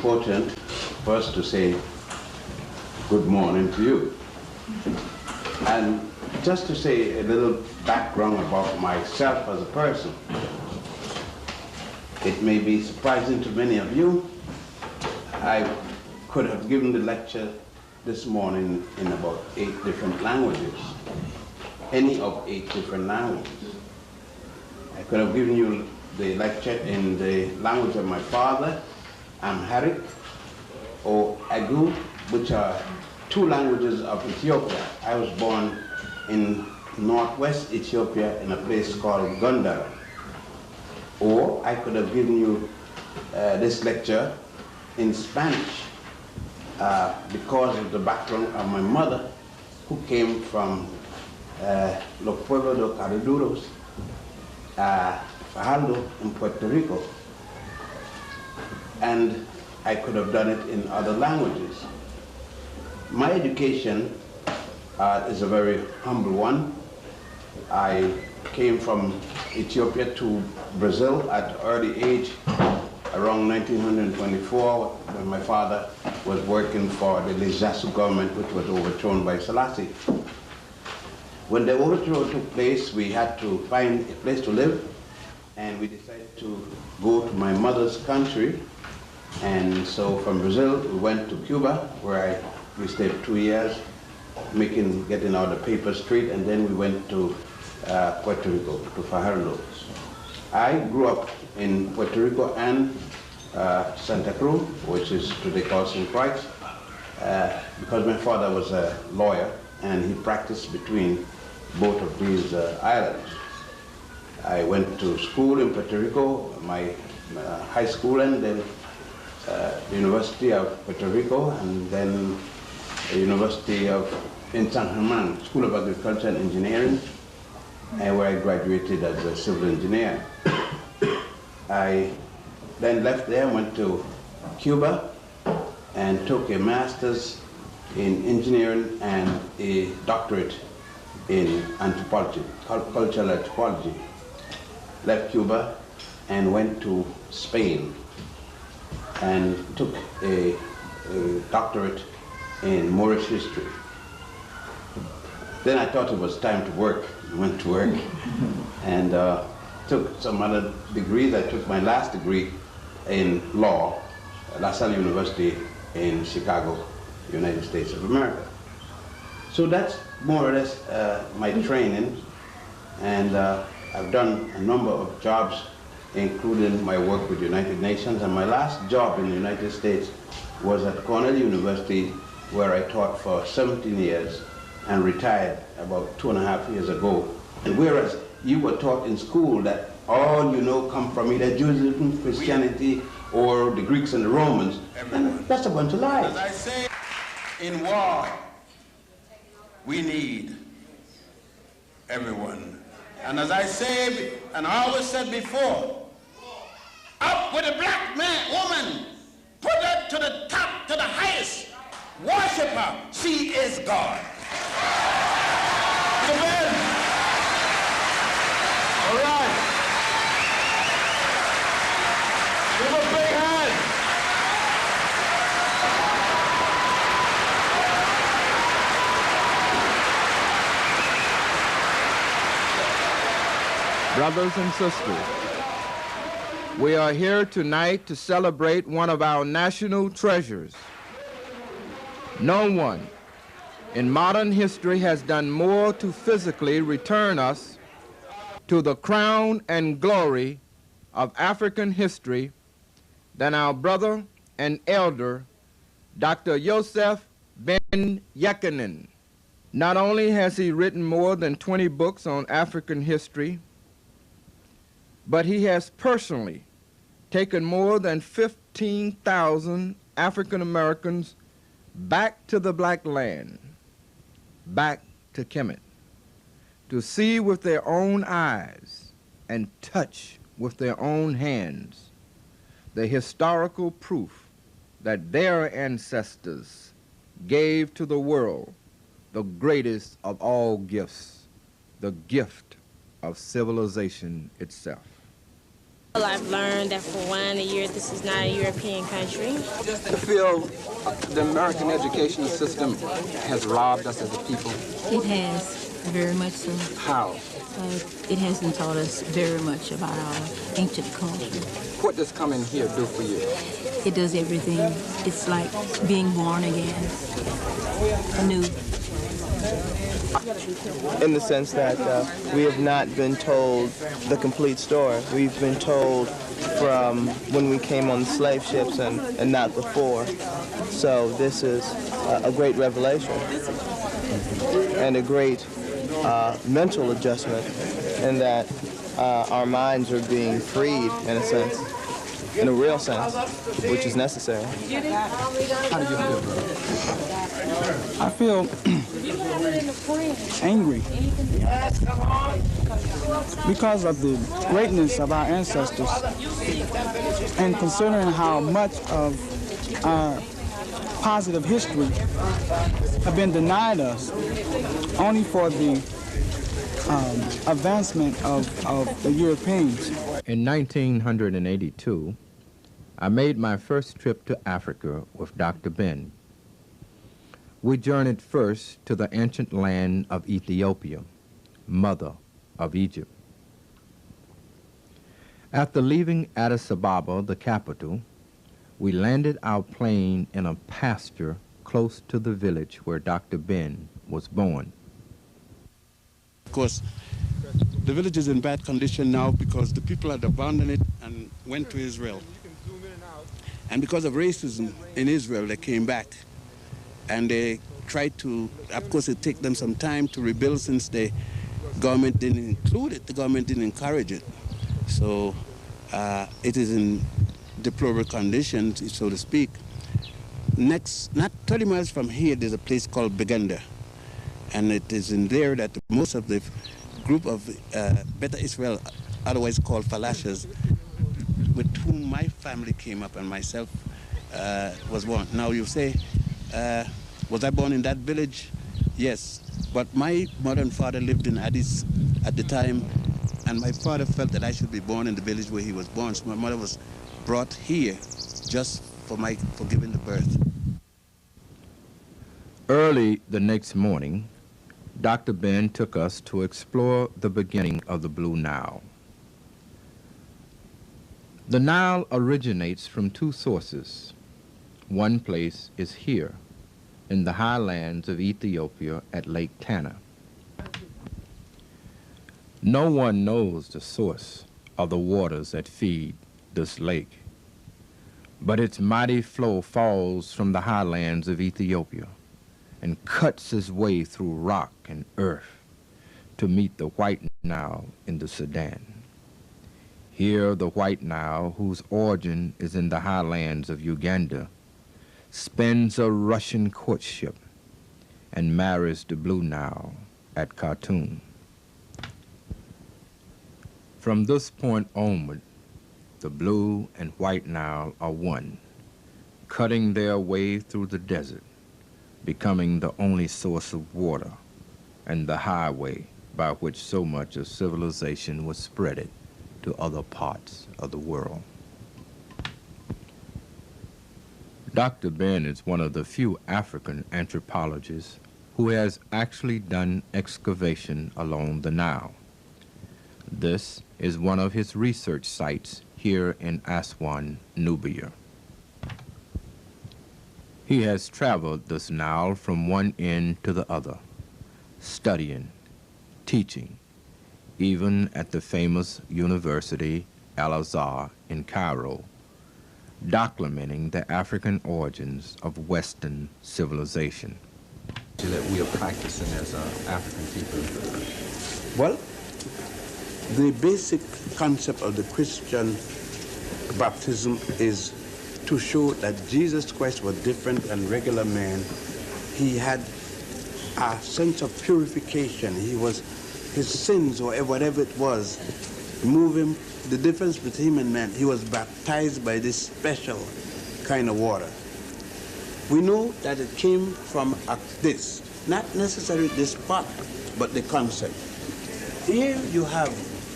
important first to say good morning to you. And just to say a little background about myself as a person. It may be surprising to many of you. I could have given the lecture this morning in about 8 different languages. Any of 8 different languages. I could have given you the lecture in the language of my father, Amharic, or Agu, which are 2 languages of Ethiopia. I was born in northwest Ethiopia in a place called Gondar. Or I could have given you this lecture in Spanish because of the background of my mother, who came from Los Pueblos de Cariduros, Fajardo in Puerto Rico. And I could have done it in other languages. My education is a very humble one. I came from Ethiopia to Brazil at an early age, around 1924, when my father was working for the Lizasu government, which was overthrown by Selassie. When the overthrow took place, we had to find a place to live, and we decided to go to my mother's country. And so from Brazil, we went to Cuba, where we stayed 2 years, getting out of Paper Street, and then we went to Puerto Rico, to Fajardo. I grew up in Puerto Rico and Santa Cruz, which is today called St. Croix, because my father was a lawyer and he practiced between both of these islands. I went to school in Puerto Rico, my high school, and then the University of Puerto Rico, and then the University in San Germán, School of Agriculture and Engineering, where I graduated as a civil engineer. I then left there, went to Cuba, and took a master's in engineering and a doctorate in anthropology, cultural anthropology. Left Cuba and went to Spain and took a doctorate in Moorish history. Then I thought it was time to work. I went to work and took some other degrees. I took my last degree in law at La Salle University in Chicago, United States of America. So that's more or less my training, and I've done a number of jobs, including my work with the United Nations, and my last job in the United States was at Cornell University, where I taught for 17 years and retired about 2.5 years ago. And whereas you were taught in school that all you know come from either Judaism, Christianity, or the Greeks and the Romans, and that's a bunch of lies. As I say, in war, we need everyone. And as I say, and I always said before, up with a black man, woman, put her to the top, to the highest, worship her, she is God. Amen. All right. Give a big hand. Brothers and sisters, we are here tonight to celebrate one of our national treasures. No one in modern history has done more to physically return us to the crown and glory of African history than our brother and elder, Dr. Yosef Ben Jekinen. Not only has he written more than 20 books on African history, but he has personally taken more than 15,000 African Americans back to the black land, back to Kemet, to see with their own eyes and touch with their own hands the historical proof that their ancestors gave to the world the greatest of all gifts, the gift of civilization itself. Well, I've learned that for one, this is not a European country. I feel the American educational system has robbed us as a people. It has, very much so. How? It hasn't taught us very much about our ancient culture. What does coming here do for you? It does everything. It's like being born again, anew. In the sense that we have not been told the complete story. We've been told from when we came on the slave ships and not before. So this is a great revelation and a great mental adjustment in that our minds are being freed, in a sense, in a real sense, which is necessary. How do you feel, brother? I feel angry because of the greatness of our ancestors and considering how much of our positive history have been denied us only for the advancement of the Europeans. In 1982, I made my first trip to Africa with Dr. Ben. We journeyed first to the ancient land of Ethiopia, mother of Egypt. After leaving Addis Ababa, the capital, we landed our plane in a pasture close to the village where Dr. Ben was born. Of course, the village is in bad condition now because the people had abandoned it and went to Israel. And because of racism in Israel, they came back. And they tried to, of course, it took them some time to rebuild since the government didn't include it, the government didn't encourage it. So it is in deplorable condition, so to speak. Next, not 30 miles from here, there's a place called Beganda. And it is in there that most of the group of Beta Israel, otherwise called Falashas, with whom my family came up and myself was born. Now you say, was I born in that village? Yes, but my mother and father lived in Addis at the time, and my father felt that I should be born in the village where he was born, so my mother was brought here just for giving the birth. Early the next morning, Dr. Ben took us to explore the beginning of the Blue Nile. The Nile originates from two sources. One place is here, in the highlands of Ethiopia at Lake Tana. No one knows the source of the waters that feed this lake, but its mighty flow falls from the highlands of Ethiopia and cuts its way through rock and earth to meet the White Nile in the Sudan. Here the White Nile, whose origin is in the highlands of Uganda, spends a Russian courtship and marries the Blue Nile at Khartoum. From this point onward, the Blue and White Nile are one, cutting their way through the desert, becoming the only source of water and the highway by which so much of civilization was spreaded to other parts of the world. Dr. Ben is one of the few African anthropologists who has actually done excavation along the Nile. This is one of his research sites here in Aswan, Nubia. He has traveled this Nile from one end to the other, studying, teaching, even at the famous University Al-Azhar in Cairo, documenting the African origins of Western civilization. That we are practicing as African people. Well, the basic concept of the Christian baptism is to show that Jesus Christ was different than regular men. He had a sense of purification. His sins, or whatever it was, move him. The difference between him and man, he was baptized by this special kind of water. We know that it came from this, not necessarily this part, but the concept. Here you have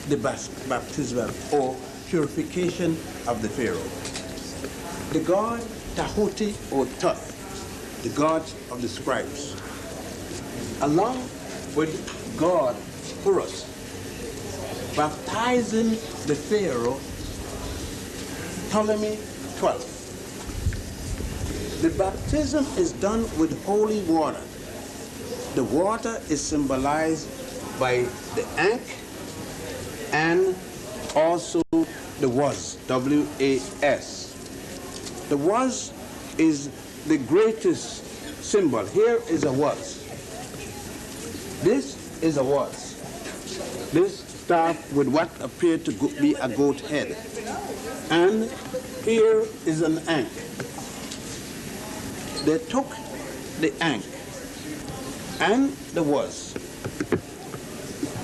the baptism, or purification of the Pharaoh. The god Tahuti or Tut, the god of the scribes, along with God Horus, baptizing the Pharaoh Ptolemy XII. The baptism is done with holy water. The water is symbolized by the Ankh and also the Was, W-A-S. The Was is the greatest symbol. Here is a Was. This is a Was. This staff with what appeared to be a goat head. And here is an Ankh. They took the Ankh and the Was,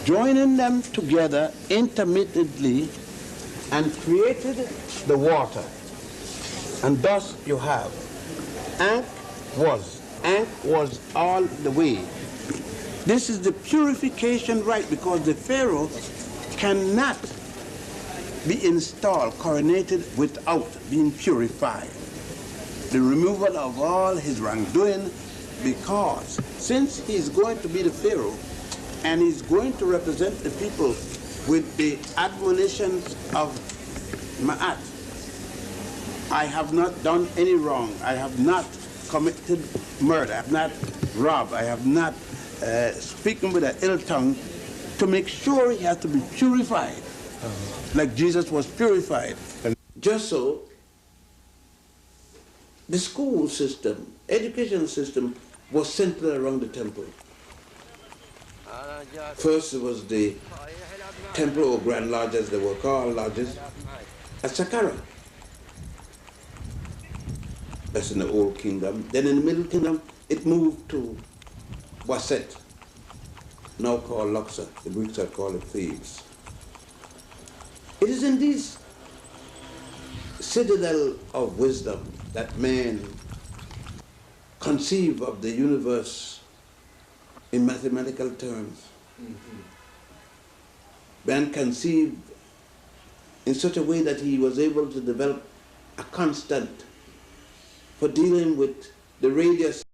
joining them together intermittently, and created the water. And thus you have Ankh Was. Ankh was all the way. This is the purification rite, because the Pharaoh cannot be installed, coronated, without being purified. The removal of all his wrongdoing, because since he's going to be the Pharaoh and he's going to represent the people with the admonitions of Ma'at, I have not done any wrong, I have not committed murder, I have not robbed, I have not speaking with an ill tongue, to make sure he has to be purified, like Jesus was purified. And just so, the school system, education system, was centered around the temple. First it was the temple or grand lodge, as they were called, lodges, at Saqqara. That's in the Old Kingdom. Then in the Middle Kingdom, it moved to Waset, now called Luxor. The Greeks had called it Thebes. It is in this citadel of wisdom that man conceive of the universe in mathematical terms. Man conceived in such a way that he was able to develop a constant for dealing with the radius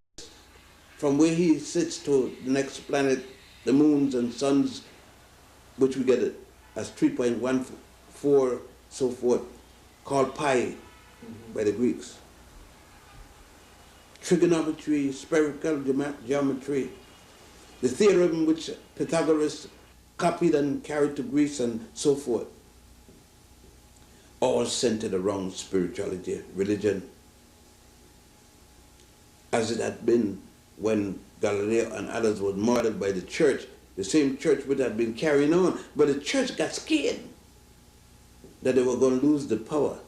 from where he sits to the next planet, the moons and suns, which we get as 3.14, so forth, called pi by the Greeks. Trigonometry, spherical geometry, the theorem which Pythagoras copied and carried to Greece and so forth, all centered around spirituality, religion, as it had been when Galileo and others were murdered by the church, the same church which had been carrying on, but the church got scared that they were going to lose the power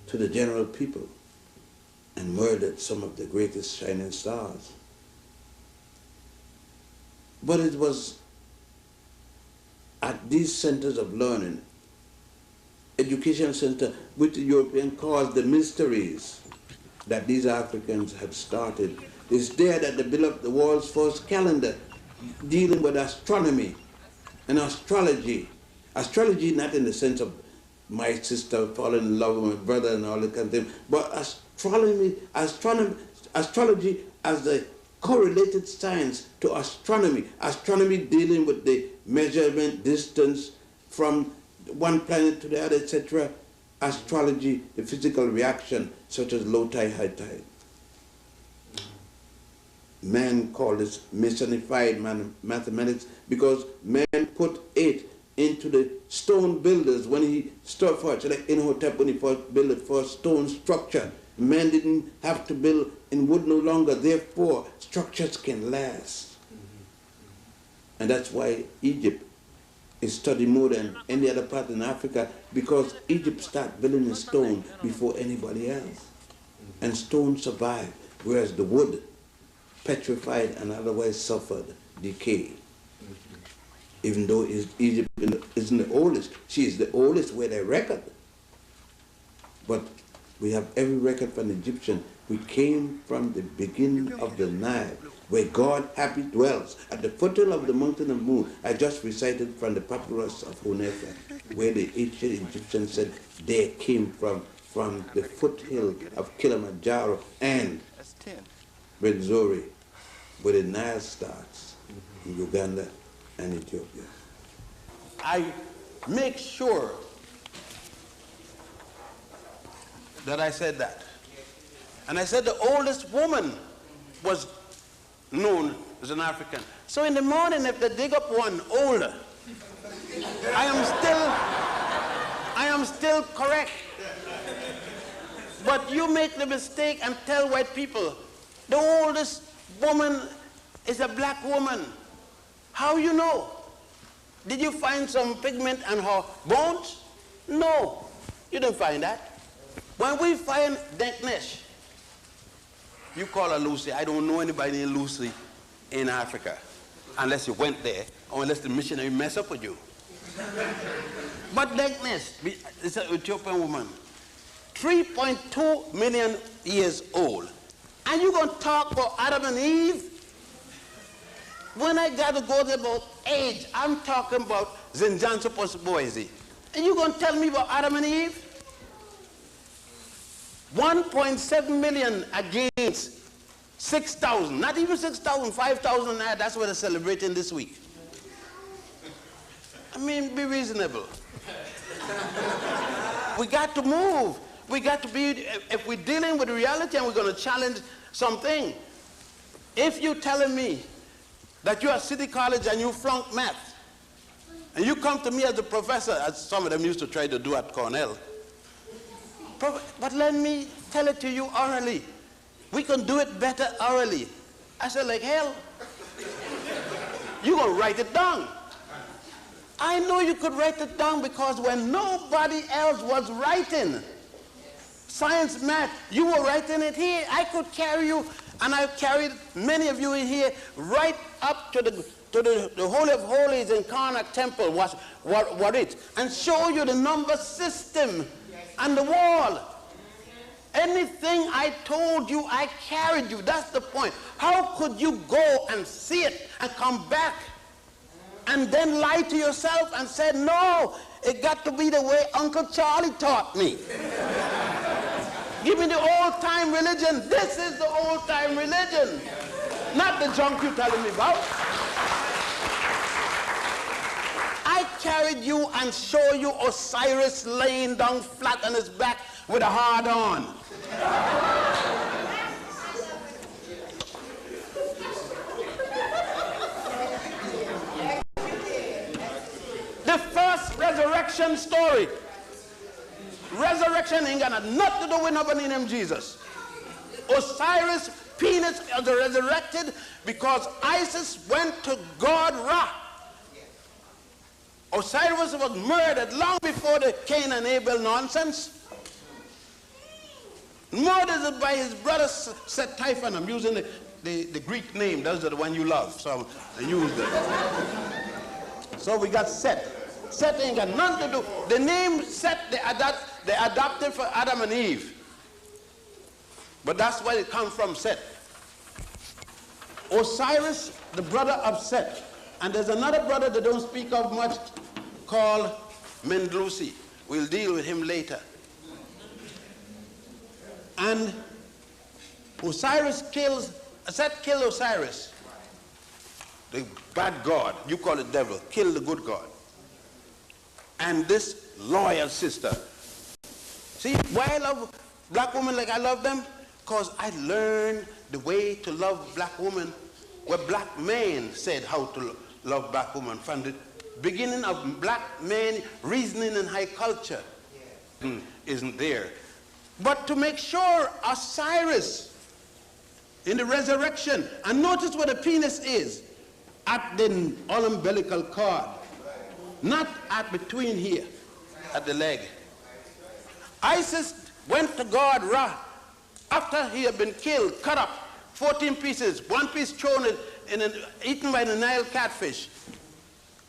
to the general people and murdered some of the greatest shining stars. But it was at these centers of learning, education center, which the European calls the mysteries, that these Africans had started. It's there that they built up the world's first calendar dealing with astronomy and astrology. Astrology not in the sense of my sister falling in love with my brother and all that kind of thing, but astrology as the correlated science to astronomy. Astronomy dealing with the measurement distance from one planet to the other, etc. Astrology, the physical reaction, such as low tide, high tide. Man called this Masonified mathematics because man put it into the stone builders when he stood for it, like Imhotep when he first built the first stone structure. Man didn't have to build in wood no longer, therefore structures can last. And that's why Egypt is studied more than any other part in Africa, because Egypt started building in stone before anybody else. And stone survived, whereas the wood petrified and otherwise suffered decay. Even though Egypt isn't the oldest, she is the oldest where they record. But We have every record from the Egyptian. We came from the beginning of the Nile, where God happy dwells, at the foothill of the mountain of Mu. I just recited from the papyrus of Hunefa, where the ancient Egyptians said they came from the foothill of Kilimanjaro and Rwenzori, where the Nile starts, in Uganda and Ethiopia. I make sure that I said that. And I said the oldest woman was known as an African. So in the morning, if they dig up one older, I am still correct. But you make the mistake and tell white people, the oldest woman is a black woman. How you know? Did you find some pigment on her bones? No, you didn't find that. When we find Denknesh, you call her Lucy. I don't know anybody named Lucy in Africa, unless you went there, or unless the missionary mess up with you. But Denknesh is an Ethiopian woman, 3.2 million years old. And you're going to talk about Adam and Eve? When I got to go about age, I'm talking about Zinjanso Posboise. And you're going to tell me about Adam and Eve? 1.7 million against 6,000. Not even 6,000, 5,000. That's what they're celebrating this week. I mean, be reasonable. We got to move. We got to be, if we're dealing with reality and we're going to challenge something. If you're telling me that you're at City College and you flunk math, and you come to me as a professor, as some of them used to try to do at Cornell, but let me tell it to you orally. We can do it better orally. I said, like hell. You're going to write it down. I know you could write it down because when nobody else was writing science, math, you were writing it here. I could carry you, and I've carried many of you in here right up to the Holy of Holies in Karnak Temple, what it, and show you the number system and the wall. Anything I told you, I carried you. That's the point. How could you go and see it and come back and then lie to yourself and say, no, it got to be the way Uncle Charlie taught me. Give me the old-time religion. This is the old-time religion, not the junk you're telling me about. I carried you and show you Osiris laying down flat on his back with a hard on. The first resurrection story. Resurrection ain't got nothing to do with nobody named Jesus. Osiris' penis was resurrected because Isis went to God Ra. Osiris was murdered long before the Cain and Abel nonsense. Murdered by his brother Set Typhon. I'm using the Greek name. Those are the one you love. So I used it. So we got Set. Set ain't got nothing to do. The name Set, they adopted for Adam and Eve. But that's where it comes from, Set. Osiris, the brother of Set. And there's another brother they don't speak of much called Mendlusi. We'll deal with him later. And Set killed Osiris, the bad god. You call it devil. Kill the good god. And this loyal sister. See, why I love black women like I love them? Because I learned the way to love black women where black men said how to love black women from the beginning of black men reasoning in high culture. Isn't there. But to make sure Osiris in the resurrection, and notice where the penis is, at the umbilical cord, not at between here, at the leg. Isis went to God Ra after he had been killed, cut up 14 pieces, one piece thrown eaten by the Nile catfish.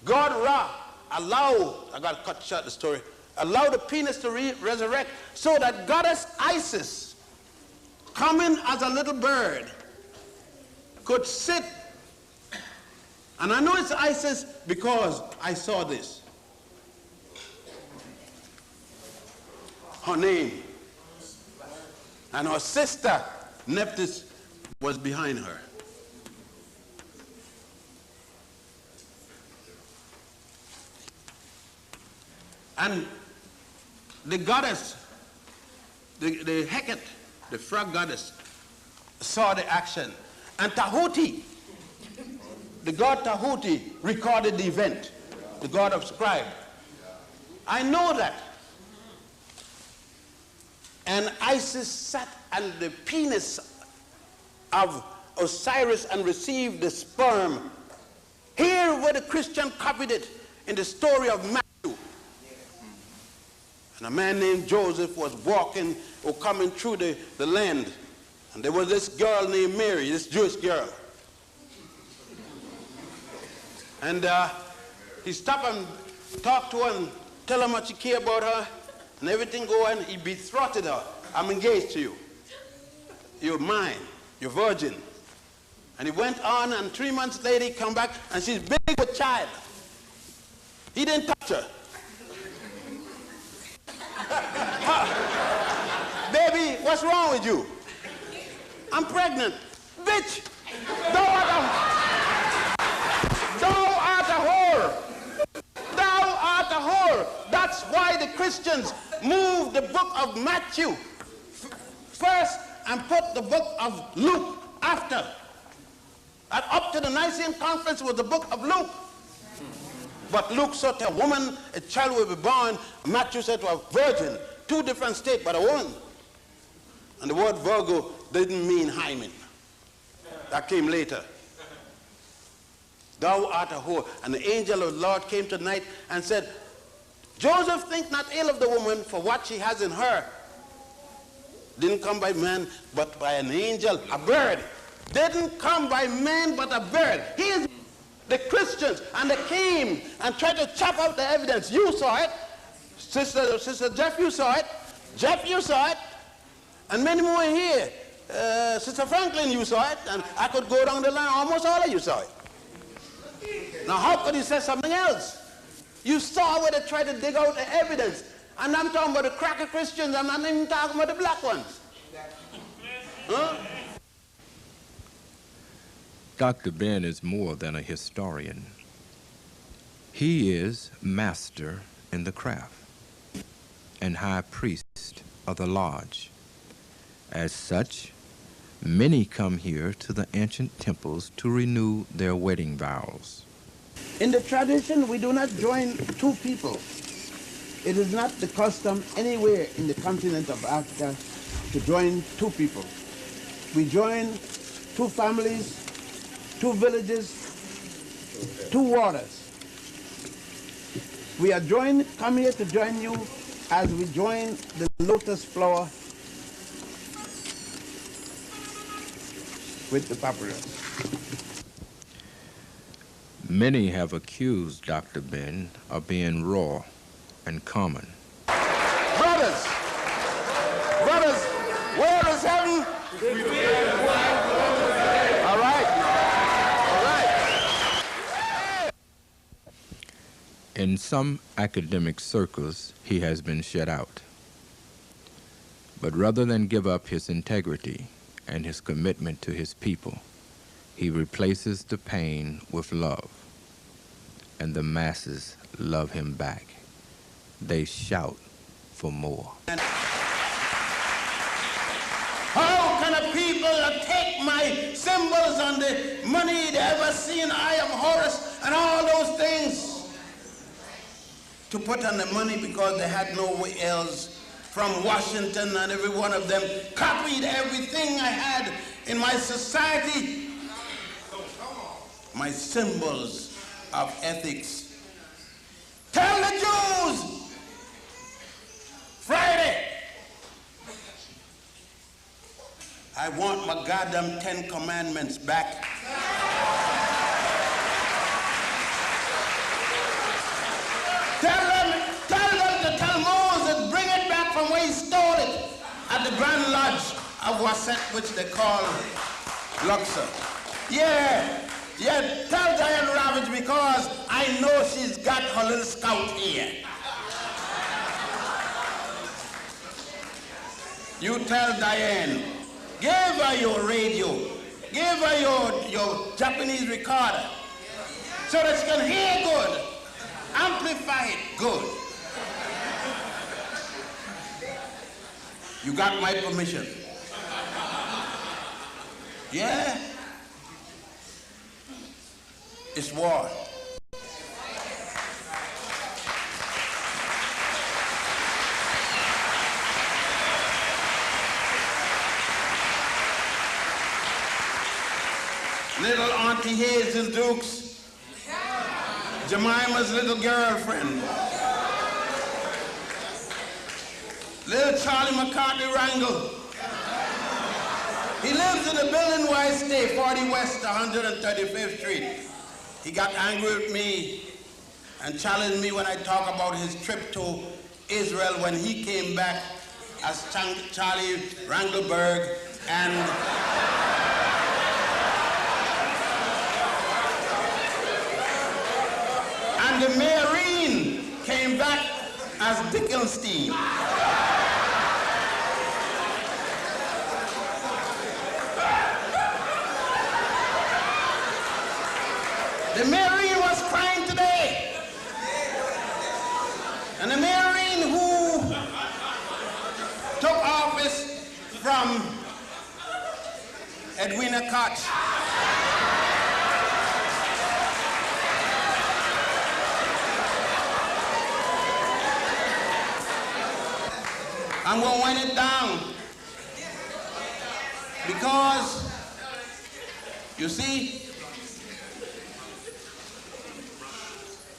God Ra allowed, I got to cut short the story, allow the penis to resurrect so that goddess Isis, coming as a little bird, could sit. And I know it's Isis because I saw this. Her name. And her sister, Nephthys, was behind her. And the goddess, the Hecate, the frog goddess, saw the action. And Tahuti, the god Tahuti, recorded the event, the god of scribe. I know that. And Isis sat on the penis of Osiris and received the sperm. Here where the Christian copied it in the story of Matthew. And a man named Joseph was walking or coming through the land. And there was this girl named Mary, this Jewish girl. And he stopped and talked to her and tell her much he cared about her and everything going. He betrothed her. I'm engaged to you. You're mine. You're virgin. And he went on, and 3 months later he come back and she's big with child. He didn't touch her. Baby, what's wrong with you? I'm pregnant. Bitch, thou art a whore. Thou art a whore. That's why the Christians moved the book of Matthew first and put the book of Luke after. And up to the Nicene Conference was the book of Luke. But Luke said to a woman, a child will be born. Matthew said to a virgin. Two different states, but a woman. And the word Virgo didn't mean hymen. That came later. Thou art a whore. And the angel of the Lord came tonight and said, Joseph, think not ill of the woman for what she has in her. Didn't come by man, but by an angel, a bird. Didn't come by man, but a bird. He is the Christians, and they came and tried to chop out the evidence. You saw it. Sister Jeff, you saw it. Jeff, you saw it. And many more here. Sister Franklin, you saw it. And I could go down the line, almost all of you saw it. Now, how could you say something else? You saw where they tried to dig out the evidence. And I'm talking about the cracker Christians. I'm not even talking about the black ones. Huh? Dr. Ben is more than a historian. He is master in the craft and high priest of the lodge. As such, many come here to the ancient temples to renew their wedding vows. In the tradition, we do not join two people. It is not the custom anywhere in the continent of Africa to join two people. We join two families, two villages, two waters. We are come here to join you as we join the lotus flower with the papyrus. Many have accused Dr. Ben of being raw and common. Brothers, where is heaven? All right. In some academic circles, he has been shut out. But rather than give up his integrity and his commitment to his people, he replaces the pain with love. And the masses love him back. They shout for more. How can a people take my symbols and the money they ever seen, I am Horus, and all those things, to put on the money because they had no way else? From Washington, and every one of them copied everything I had in my society. My symbols of ethics. Tell the Jews, Friday, I want my goddamn 10 Commandments back. Tell them to tell Grand Lodge of Wasset, which they call Luxor. Yeah, tell Diane Ravage, because I know she's got her little scout here. You tell Diane, give her your radio, give her your Japanese recorder, so that she can hear good, amplify it good. You got my permission? Yeah? It's war. Little Auntie Hazel Dukes, Jemima's little girlfriend. Little Charlie McCarthy Wrangle. He lives in the building where I stay, 40 West 135th Street. He got angry with me and challenged me when I talk about his trip to Israel when he came back as Charlie Wrangleberg and the Mayorine came back as Dickenstein. The Mayorine was crying today. And the Mayorine who took office from Edwina Koch. I'm going to wind it down because, you see,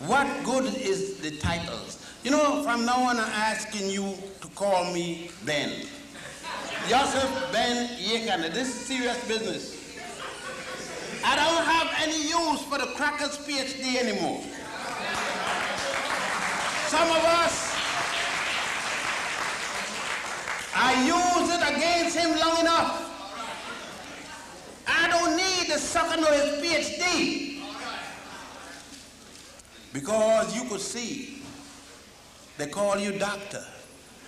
what good is the titles? You know, from now on I'm asking you to call me Ben. Joseph Ben Yekanda. This is serious business. I don't have any use for the Crackers PhD anymore. Some of us, I used it against him long enough. I don't need the sucker nor his PhD. Because you could see, they call you doctor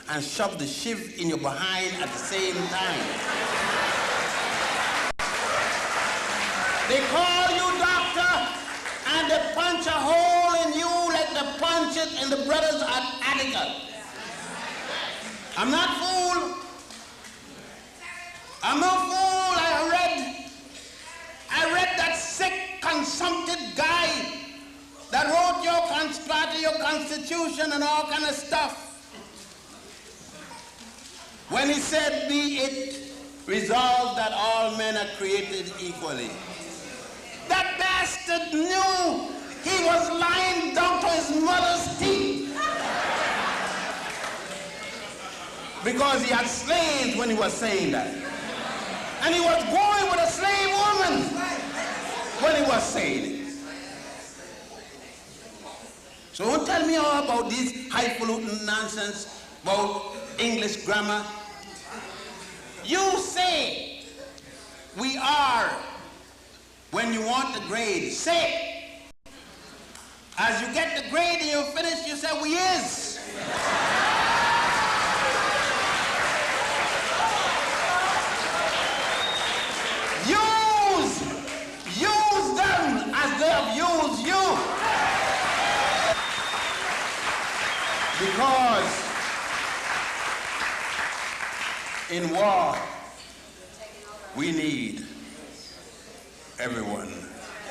and shove the shiv in your behind at the same time. They call you doctor and they punch a hole in you like they punch it in the brothers at Attica. I'm not fool. I'm no fool. I read that sick, consumptive guy that wrote your constitution and all kind of stuff. When he said, be it resolved that all men are created equally. That bastard knew he was lying down to his mother's teeth. Because he had slaves when he was saying that. And he was going with a slave woman when he was saying it. So don't tell me all about this highfalutin nonsense about English grammar. You say we are when you want the grade. Say it. As you get the grade and you finish, you say we is. Use them as they have used you. Because in war, we need everyone.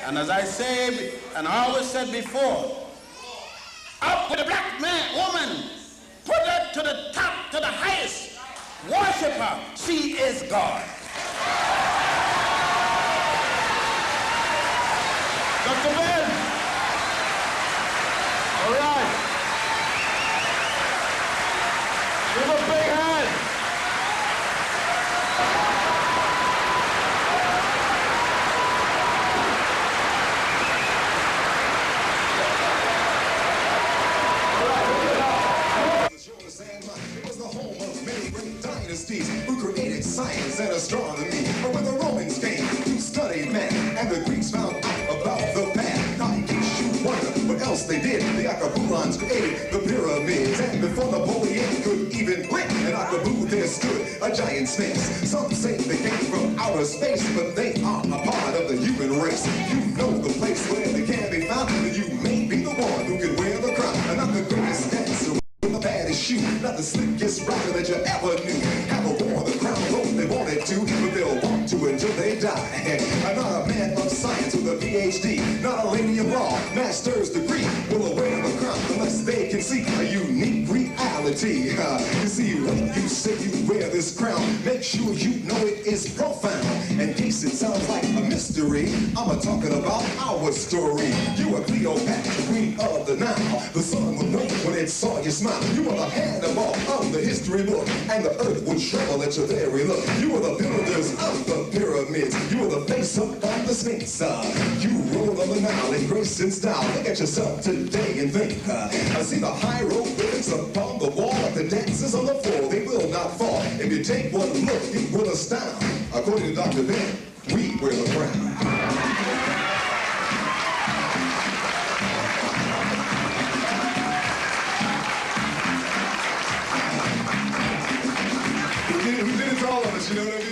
And as I say, and I always said before, up with the black man, woman, put her to the top, to the highest, worship her, she is God. Dr. Ben. All right. Give a big hand. It was the home of many great dynasties. course they did. The Akabulans created the pyramids, and before Napoleon could even blink, in Akabu there stood a giant sphinx. Some say they came from outer space, but they are a part of the human race. You know the place where they can be found, and you may be the one who can wear the crown. And I'm the greatest dancer with the baddest shoe, not the slickest rapper that you ever knew. Have a war the crown, though they wanted to, but they'll want to until they die. I'm not a man of science with a PhD, not a lady of law, master's degree, will wear the crown unless they can see a unique reality. You see, when you say you wear this crown, make sure you know it is profound. In case it sounds like a mystery, I'm talking about our story. You were Cleopatra, queen of the Nile. The sun would wink when it saw you smile. You were the Hannibal of the history book, and the earth would tremble at your very look. You were the builders of the pyramids. You were the face up on the Sphinx. You ruled on the Nile in grace and style. Look at yourself today and think. I see the hieroglyphics upon the wall, like the dancers on the floor. They will not fall. If you take one look, it will astound. According to Dr. Ben, we wear the crown. He did it to all of us, you know what I mean?